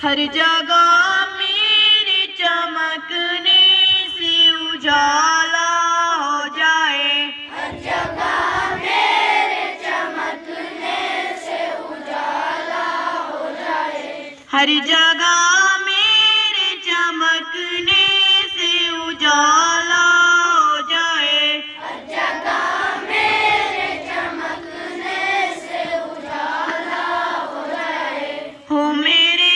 ہر جگہ میرے چمکنے سے اجالا ہو جائے، ہر جگہ میرے چمکنے سے اجالا ہو جائے، ہر جگہ میرے چمکنے سے اجالا ہو جائے، ہر جگہ میرے چمکنے سے اجالا ہو جائے، ہو میرے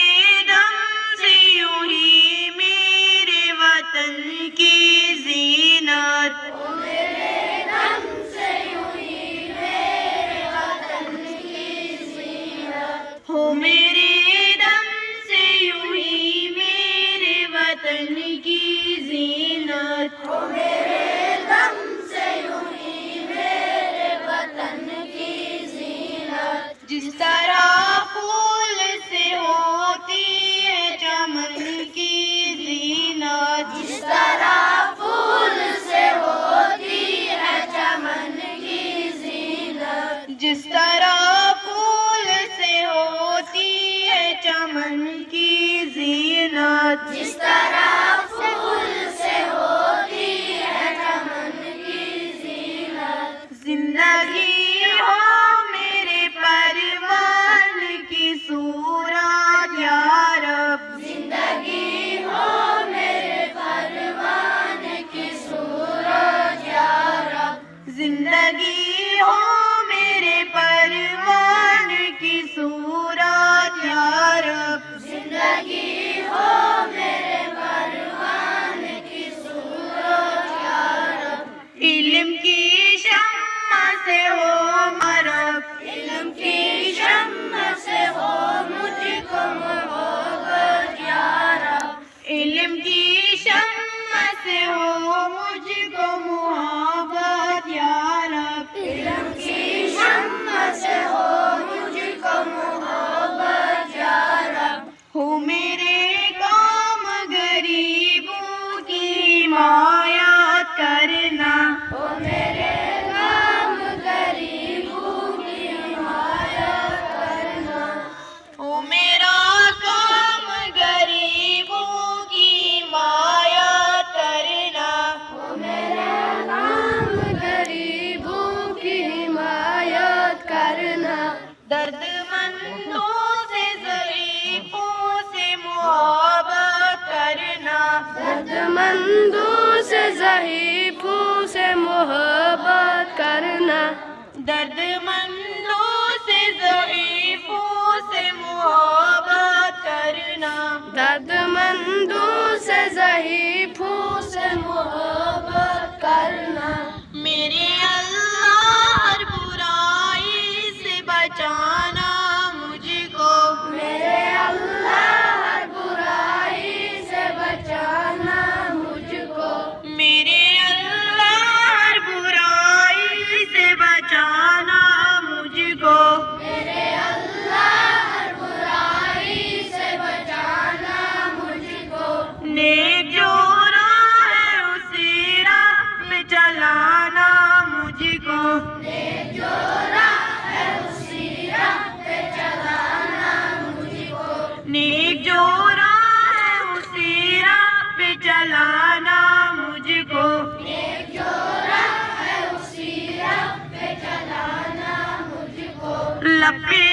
دم سے یوں ہی میرے وطن کی زینت، او میرے دم سے یوں ہی میرے وطن کی زینت، ہو میرے دم سے یوں ہی میرے وطن کی زینت، او میرے دم سے یوں ہی میرے وطن کی زینت، جس طرح پھول سے ہوتی ہے چمن کی زینت، جس طرح پھول سے ہوتی ہے چمن کی زینت، جس طرح پھول سے ہوتی ہے چمن کی زینت، جس طرح پھول سے ہوتی ہے چمن کی زینت، زندگی ہو میرے پروان کی صورت یا رب، زندگی ہو میرے پروان کی صورت یا رب، زندگی ہو میرے پروان کی صورت یا رب، زندگی ہو میرے پروان کی صورت یا رب، علم کی شمع سے ہو مرب، علم کی شمع سے ہو مجھ کو محبت یا رب، علم کی شمع سے ہو مجھ کو محبت یا رب، علم کی شمع سے ہو مجھ کو محبت یا رب، ہو میرے کام غریبوں کی حمایت کرنا، او میرے غم غریبوں کی حمایت کرنا، او میرا کام غریبوں کی حمایت کرنا، او میرے غم غریبوں کی حمایت کرنا، درد مندوں سے ضعیفوں سے محبت کرنا، درد مندوں سے ضعیفوں سے محبت کرنا، درد مندوں سے ضعیفوں سے محبت کرنا، درد مندوں سے ضعیفوں سے محبت کرنا، میرے اللہ ہر برائی سے بچانا مجھ کو، میرے اللہ ہر برائی سے بچانا مجھ کو، میرے اللہ ہر برائی سے بچانا مجھ کو، میرے اللہ ہر برائی سے بچانا مجھ کو، نیک جو راہ ہے اسی راہ پہ چلانا مجھ کو، نیک جو راہ ہے اسی راہ پہ چلانا مجھ کو، نیک جو راہ ہے اسی راہ پہ چلانا مجھ کو، نیک جو راہ ہے اسی راہ پہ چلانا مجھ کو، لب پہ